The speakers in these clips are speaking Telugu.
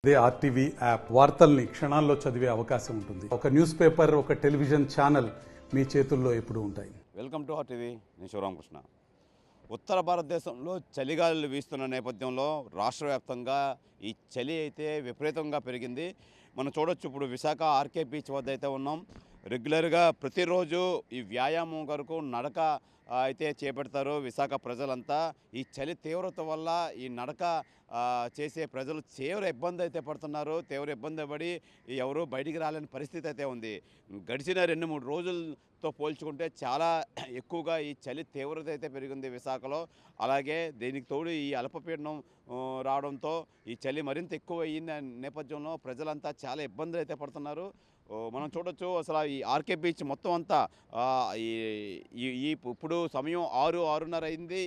ఇదే ఆర్టీవీ యాప్ వార్తల్ని క్షణాల్లో చదివే అవకాశం ఉంటుంది. ఒక న్యూస్ పేపర్, ఒక టెలివిజన్ ఛానల్ మీ చేతుల్లో ఎప్పుడూ ఉంటాయి. Welcome to RTV. నేను శివరామకృష్ణ. ఉత్తర భారతదేశంలో చలిగాలులు వీస్తున్న నేపథ్యంలో రాష్ట్ర వ్యాప్తంగా ఈ చలి అయితే విపరీతంగా పెరిగింది. మనం చూడొచ్చు, ఇప్పుడు విశాఖ ఆర్కే బీచ్ వద్ద అయితే ఉన్నాం. రెగ్యులర్గా ప్రతిరోజు ఈ వ్యాయామం కొరకు నడక అయితే చేపడతారు విశాఖ ప్రజలంతా. ఈ చలి తీవ్రత వల్ల ఈ నడక చేసే ప్రజలు తీవ్ర ఇబ్బంది అయితే పడుతున్నారు. తీవ్ర ఇబ్బంది పడి ఎవరు బయటికి రాలేని పరిస్థితి అయితే ఉంది. గడిచిన 2-3 రోజులతో పోల్చుకుంటే చాలా ఎక్కువగా ఈ చలి తీవ్రత అయితే పెరిగింది విశాఖలో. అలాగే దీనికి తోడు ఈ అల్పపీడనం రావడంతో ఈ చలి మరింత ఎక్కువ అయ్యింది నేపథ్యంలో ప్రజలంతా చాలా ఇబ్బందులు అయితే పడుతున్నారు. మనం చూడొచ్చు, అసలు ఈ ఆర్కే బీచ్ మొత్తం అంతా ఇప్పుడు సమయం 6-6:30 అయింది.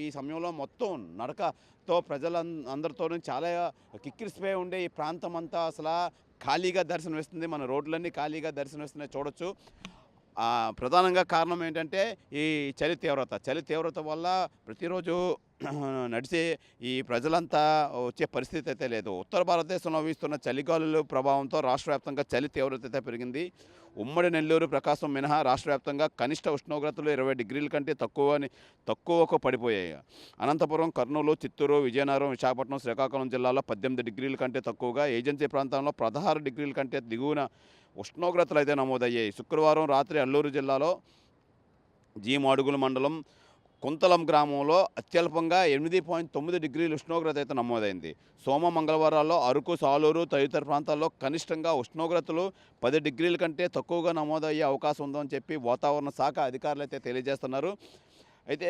ఈ సమయంలో మొత్తం నడకతో ప్రజలందరితోనూ చాలా కిక్కిరిసిపోయి ఉండే ఈ ప్రాంతం అంతా అసలు ఖాళీగా దర్శనమిస్తుంది. మన రోడ్లన్నీ ఖాళీగా దర్శనమిస్తున్నాయి చూడొచ్చు. ప్రధానంగా కారణం ఏంటంటే ఈ చలి తీవ్రత వల్ల ప్రతిరోజు నడిచే ఈ ప్రజలంతా వచ్చే పరిస్థితి అయితే లేదు. ఉత్తర భారతదేశంలో వీస్తున్న చలిగాలుల ప్రభావంతో రాష్ట్ర వ్యాప్తంగా చలి తీవ్రత అయితే పెరిగింది. ఉమ్మడి నెల్లూరు, ప్రకాశం మినహా రాష్ట్ర వ్యాప్తంగా కనిష్ట ఉష్ణోగ్రతలు 20 డిగ్రీల కంటే తక్కువకు పడిపోయాయి. అనంతపురం, కర్నూలు, చిత్తూరు, విజయనగరం, విశాఖపట్నం, శ్రీకాకుళం జిల్లాలో 18 డిగ్రీల కంటే తక్కువగా, ఏజెన్సీ ప్రాంతంలో 16 డిగ్రీల కంటే దిగువన ఉష్ణోగ్రతలు అయితే నమోదయ్యాయి. శుక్రవారం రాత్రి అల్లూరు జిల్లాలో జీమాడుగుల మండలం కుంతలం గ్రామంలో అత్యల్పంగా 8.9 డిగ్రీల ఉష్ణోగ్రత అయితే నమోదైంది. మంగళవారాల్లో అరకు, సాలూరు తదితర ప్రాంతాల్లో కనిష్టంగా ఉష్ణోగ్రతలు 10 డిగ్రీల కంటే తక్కువగా నమోదయ్యే అవకాశం ఉందని చెప్పి వాతావరణ శాఖ అధికారులు అయితే తెలియజేస్తున్నారు. అయితే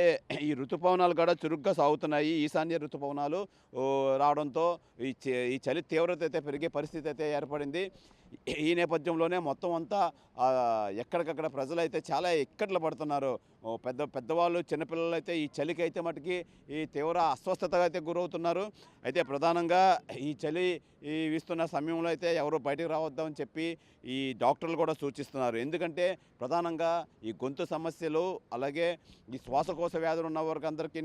ఈ ఋతుపవనాలు కూడా చురుగ్గా సాగుతున్నాయి. ఈశాన్య ఋతుపవనాలు రావడంతో ఈ చలి తీవ్రత అయితే పెరిగే పరిస్థితి అయితే ఏర్పడింది. ఈ నేపథ్యంలోనే మొత్తం అంతా ఎక్కడికక్కడ ప్రజలైతే చాలా ఇక్కట్లు పడుతున్నారు. పెద్దవాళ్ళు, చిన్నపిల్లలు అయితే ఈ చలికి అయితే మటుకి ఈ తీవ్ర అస్వస్థతగా అయితే గురవుతున్నారు. అయితే ప్రధానంగా ఈ చలి వీస్తున్న సమయంలో అయితే ఎవరు బయటకు రావద్దామని చెప్పి ఈ డాక్టర్లు కూడా సూచిస్తున్నారు. ఎందుకంటే ప్రధానంగా ఈ గొంతు సమస్యలు, అలాగే ఈ శ్వాసకోశ వ్యాధులు ఉన్న వారికి అందరికీ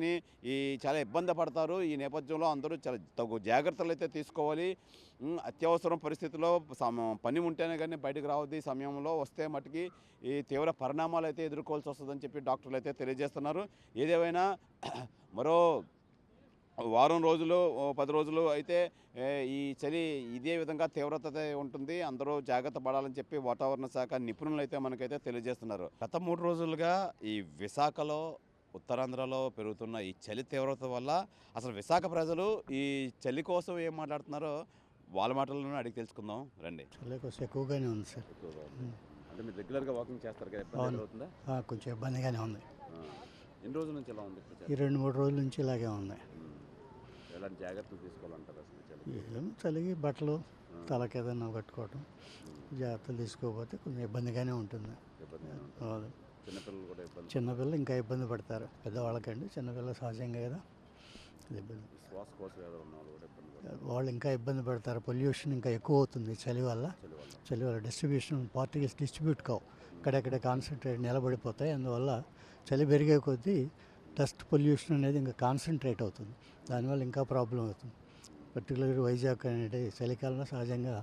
ఈ చాలా ఇబ్బంది పడతారు. ఈ నేపథ్యంలో అందరూ చాలా తగు జాగ్రత్తలు అయితే తీసుకోవాలి. అత్యవసరం పరిస్థితుల్లో పని ఉంటేనే కానీ బయటకు రావద్దు. ఈ సమయంలో వస్తే మటుకి ఈ తీవ్ర పరిణామాలు అయితే ఎదుర్కోవాల్సి వస్తుందని చెప్పి డాక్టర్లు అయితే తెలియజేస్తున్నారు. ఏదేమైనా మరో వారం రోజులు, 10 రోజులు అయితే ఈ చలి ఇదే విధంగా తీవ్రత ఉంటుంది. అందరూ జాగ్రత్త పడాలని చెప్పి వాతావరణ శాఖ నిపుణులు అయితే మనకైతే తెలియజేస్తున్నారు. గత 3 రోజులుగా ఈ విశాఖలో, ఉత్తరాంధ్రలో పెరుగుతున్న ఈ చలి తీవ్రత వల్ల అసలు విశాఖ ప్రజలు ఈ చలి కోసం ఏం మాట్లాడుతున్నారో వాళ్ళ మాటల్లోనే అడిగి తెలుసుకుందాం రండి. చలి కొంచెం ఎక్కువగానే ఉంది సార్. అంటే మీరు రెగ్యులర్గా వాకింగ్ చేస్తారు కదా, ఇబ్బంది అవుతుందా? కొంచెం ఇబ్బందిగానే ఉంది. ఎన్ని రోజుల నుంచి ఎలా ఉంది? ఈ 2-3 రోజుల నుంచి ఇలాగే ఉంది. ఎలాంటి జాగ్రత్తలు తీసుకోవాలంటారు అసలు? ఏం చలికి బట్టలు తలకి ఏదైనా కట్టుకోవటం, జాగ్రత్తలు తీసుకోకపోతే కొంచెం ఇబ్బందిగానే ఉంటుంది. చిన్నపిల్లలు కూడా చిన్నపిల్లలు ఇంకా ఇబ్బంది పడతారు. పెద్దవాళ్ళకండి, చిన్నపిల్లలు సహజంగా కదా ఇబ్బంది. శ్వాసకోశ వ్యాధులు ఉన్న వాళ్ళు కూడా ఇబ్బంది వాళ్ళు ఇంకా ఇబ్బంది పడతారు. పొల్యూషన్ ఇంకా ఎక్కువ అవుతుంది చలి వల్ల. డిస్ట్రిబ్యూషన్ పార్టికల్స్ డిస్ట్రిబ్యూట్ కావు, అక్కడెక్కడ కాన్సన్ట్రేట్ నిలబడిపోతాయి. అందువల్ల చలి పెరిగే కొద్దీ డస్ట్ పొల్యూషన్ అనేది ఇంకా కాన్సన్ట్రేట్ అవుతుంది. దానివల్ల ఇంకా ప్రాబ్లం అవుతుంది. పర్టికులర్గా వైజాగ్ అనేది చలికాలంలో సహజంగా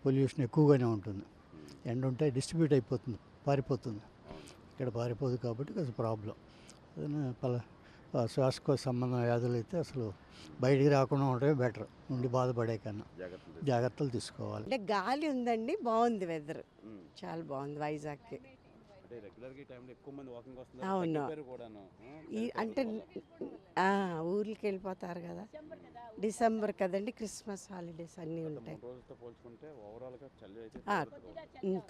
పొల్యూషన్ ఎక్కువగానే ఉంటుంది. ఎండ ఉంటే డిస్ట్రిబ్యూట్ అయిపోతుంది, పారిపోతుంది. ఇక్కడ పారిపోదు కాబట్టి కొంచెం ప్రాబ్లం. శ్వాసకోశ సంబంధ వ్యాధులు అయితే అసలు బయటికి రాకుండా ఉంటే బెటర్, ఉండి బాధపడే కన్నా జాగ్రత్తలు తీసుకోవాలి. అంటే గాలి ఉందండి, బాగుంది వెదర్, చాలా బాగుంది వైజాగ్కి. అవును, అంటే ఊర్లకి వెళ్ళిపోతారు కదా, డిసెంబర్ కదండి, క్రిస్మస్ హాలిడేస్ అన్నీ ఉంటాయి.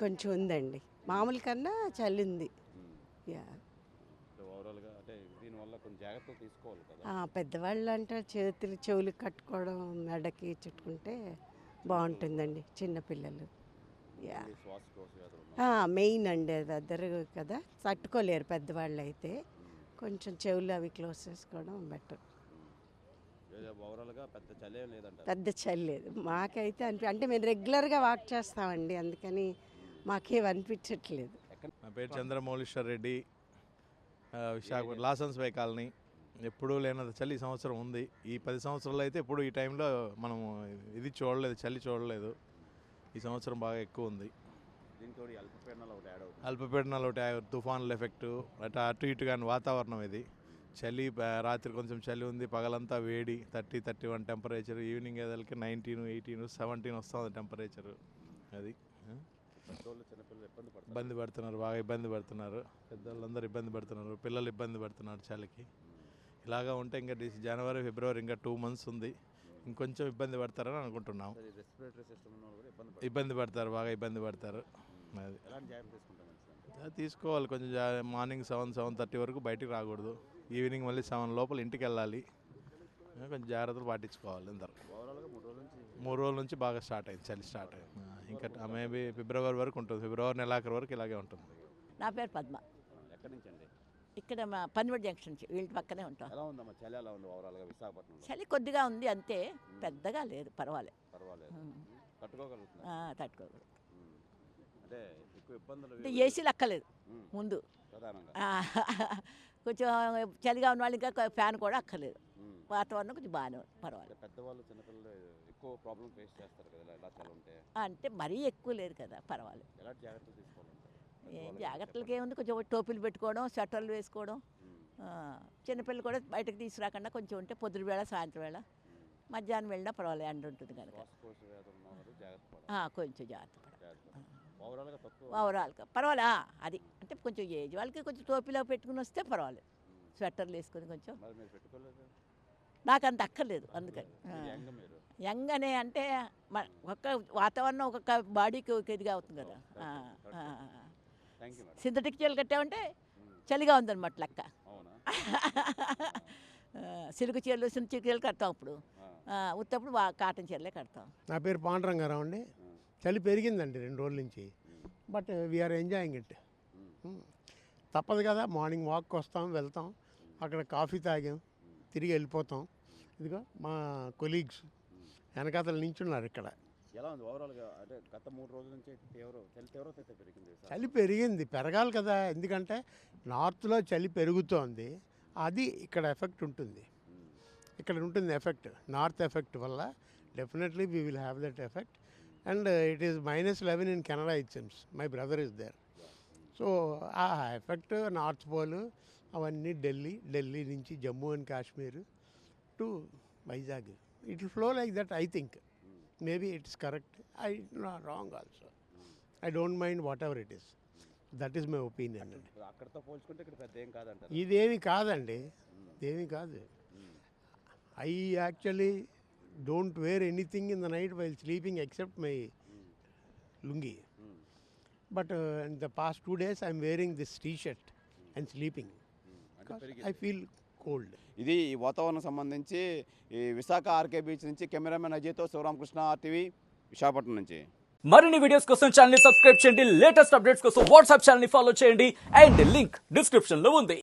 కొంచెం ఉందండి, మామూలు కన్నా చలి ఉంది. పెద్దవాళ్ళు అంటే చెవులు కట్టుకోవడం, మెడకి చుట్టుకుంటే బాగుంటుందండి. చిన్నపిల్లలు మెయిన్ అండి, అది అద్దరు కదా, తట్టుకోలేరు పెద్దవాళ్ళు అయితే. కొంచెం చెవులు అవి క్లోజ్ చేసుకోవడం బెటర్. పెద్ద చలి లేదు మాకైతే. అంటే మేము రెగ్యులర్గా వాక్ చేస్తామండి, అందుకని మాకేం అనిపించట్లేదు. నా పేరు Chandramouleeswar Reddy, Visakhapatnam Lawsons by colony. ఎప్పుడూ లేనంత చలి ఈ సంవత్సరం ఉంది. ఈ 10 సంవత్సరాలు అయితే ఎప్పుడు ఈ టైంలో మనము ఇది చూడలేదు, చలి చూడలేదు. ఈ సంవత్సరం బాగా ఎక్కువ ఉంది. దీంతో అల్పపీడనాలు ఒకటి యాడ్ అవుతుంది. అల్పపీడనాలు ఒకటి, తుఫానుల ఎఫెక్టు, అటు ఇటు కానీ వాతావరణం ఇది. చలి రాత్రి కొంచెం చలి ఉంది, పగలంతా వేడి 30-31 టెంపరేచర్, ఈవినింగ్ ఏదలకి 19, 18, 17 వస్తుంది టెంపరేచరు. అది పెద్దోళ్ళు చిన్నపిల్లలు ఇబ్బంది పడుతున్నారు, బాగా ఇబ్బంది పడుతున్నారు. పెద్దవాళ్ళందరూ ఇబ్బంది పడుతున్నారు, పిల్లలు ఇబ్బంది పడుతున్నారు చలికి. ఇలాగా ఉంటే ఇంకా జనవరి, ఫిబ్రవరి ఇంకా 2 months ఉంది. ఇంకొంచెం ఇబ్బంది పడతారని అనుకుంటున్నాం. రెస్పిరేటరీ సిస్టమ్ ఉన్న వాళ్ళు కూడా ఇబ్బంది పడతారు, బాగా ఇబ్బంది పడతారు. అది ఎలాంటి జాగ్రత్త తీసుకుంటాం మంచిదంటే అది తీసుకోవాలి. కొంచెం మార్నింగ్ 7-7:30 వరకు బయటికి రాకూడదు. ఈవినింగ్ మళ్ళీ 7 లోపల ఇంటికి వెళ్ళాలి. కొంచెం జాగ్రత్తలు పాటించుకోవాలి అందరు. ఓవరాల్గా 3 రోజుల నుంచి బాగా స్టార్ట్ అయింది, చలి స్టార్ట్ అయింది. ఇంకా మేబీ ఫిబ్రవరి వరకు ఉంటుంది, ఫిబ్రవరి నెలాఖరు వరకు ఇలాగే ఉంటుంది. నా పేరు పద్మ. ఎక్కడి నుంచి అండి? ఇక్కడ మా పనివడి జంక్షన్ నుంచి వీళ్ళ పక్కనే ఉంటాం. ఎలా ఉందమ్మా చలి? ఎలా ఉంది ఓవరాల్గా విశాఖపట్నంలో? చలి కొద్దిగా ఉంది అంతే, పెద్దగా లేదు, పర్వాలేదు. పర్వాలేదు, ఉమ్. తట్టుకోగలుగుతున్నా. తట్టుకోగలరు. అంటే ఎక్కువ ఇబ్బందులు అంటే ఏసీలు అక్కలేదు ముందు. ప్రధానంగా కొంచెం చలిగా ఉన్న వాళ్ళు ఇంకా ఫ్యాన్ కూడా అక్కర్లేదు. వాతావరణం కొంచెం బాగానే పర్వాలేదు. పెద్దవాళ్ళు చిన్నపిల్లలు ఎక్కువ ప్రాబ్లం ఫేస్ చేస్తారు కదా ఇలా చలి ఉంటే. అంటే మరీ ఎక్కువ లేదు కదా, పర్వాలేదు. ఎలాంటి జాగ్రత్తలు తీసుకోవాలంటారు? ఏం జాగ్రత్తలకి ఏముంది, కొంచెం టోపీలు పెట్టుకోవడం, స్వెటర్లు వేసుకోవడం. చిన్నపిల్లలు కూడా బయటకు తీసుకురాకుండా కొంచెం ఉంటే పొద్దున వేళ, సాయంత్రం వేళ, మధ్యాహ్నం వెళ్ళినా పర్వాలేదు, ఎండ ఉంటుంది కనుక శ్వాసకోశ వ్యాధులు ఉన్న వాళ్ళు జాగ్రత్త పడాలి. కొంచెం జాగ్రత్త పడాలి. ఓవరాల్గా తక్కువ ఓవరాల్గా పర్వాలే. అది అంటే కొంచెం ఏజ్ వాళ్ళకి కొంచెం టోపీలో పెట్టుకుని వస్తే పర్వాలేదు, స్వెటర్లు వేసుకొని కొంచెం. మరి మీరు పెట్టుకోలేదు? నాకు అంత అక్కర్లేదు అందుకని. యంగ్ మీరు యంగ్ అనే అంటే ఒక్క వాతావరణం ఒక్కొక్క బాడీకి ఒక ఇదిగా అవుతుంది కదా. Thank you madam. సింథటిక్ చీరలు కట్టామంటే చలిగా ఉందన్నమాట లెక్క. అవునా? సిల్క్ చీరలు, సింథటిక్ చీరలు కడతాం ఇప్పుడు. ఉత్తప్పుడు కాటన్ చీరలే కడతాం. నా పేరు పాండురంగారావు అండి. చలి పెరిగిందండి 2 రోజుల నుంచి, బట్ వీఆర్ ఎంజాయింగ్ ఇట్. తప్పదు కదా, మార్నింగ్ వాక్కి వస్తాం, వెళ్తాం, అక్కడ కాఫీ తాగాం, తిరిగి వెళ్ళిపోతాం. ఇదిగో మా కొలీగ్స్ వెనకాతలు నించున్నారు ఇక్కడ. ఎలా ఉంది ఓవరాల్గా? అంటే గత 3 రోజుల నుంచి తీవ్రత అయితే పెరిగింది. చలి పెరిగింది, పెరగాలి కదా, ఎందుకంటే నార్త్లో చలి పెరుగుతోంది, అది ఇక్కడ ఎఫెక్ట్ ఉంటుంది. ఇక్కడ ఉంటుంది ఎఫెక్ట్, నార్త్ ఎఫెక్ట్ వల్ల definitely we will have that effect. And it is -11 in Canada it seems. My brother is there. So ఆ ఎఫెక్ట్ నార్త్ పోల్ అవన్నీ ఢిల్లీ నుంచి Jammu and Kashmir to Vizag, it will flow like that. I think maybe it's correct, I not wrong also. I don't mind whatever it is. That is my opinion అండి. అక్కడతో పోల్చుకుంటే ఇక్కడ పెద్ద ఏం కాదంటారు? ఇదేమి కాదండి, ఇదేమి కాదు. I actually don't wear anything in the night while sleeping except my lungi. But in the past 2 days I'm wearing this t-shirt and sleeping because I feel cold. ఇది ఈ వాతావరణం సంబంధించి ఈ విశాఖ ఆర్కే బీచ్ నుంచి కెమెరామెన్ అజయ్తో శివరామకృష్ణ RTV విశాఖపట్నం నుంచి. మరిన్ని వీడియోస్ కోసం ఛానల్ ని సబ్స్క్రైబ్ చేయండి, లేటెస్ట్ అప్డేట్స్ కోసం వాట్సాప్ ఛానల్ ని ఫాలో చేయండి, అండ్ లింక్ డిస్క్రిప్షన్ లో ఉంది.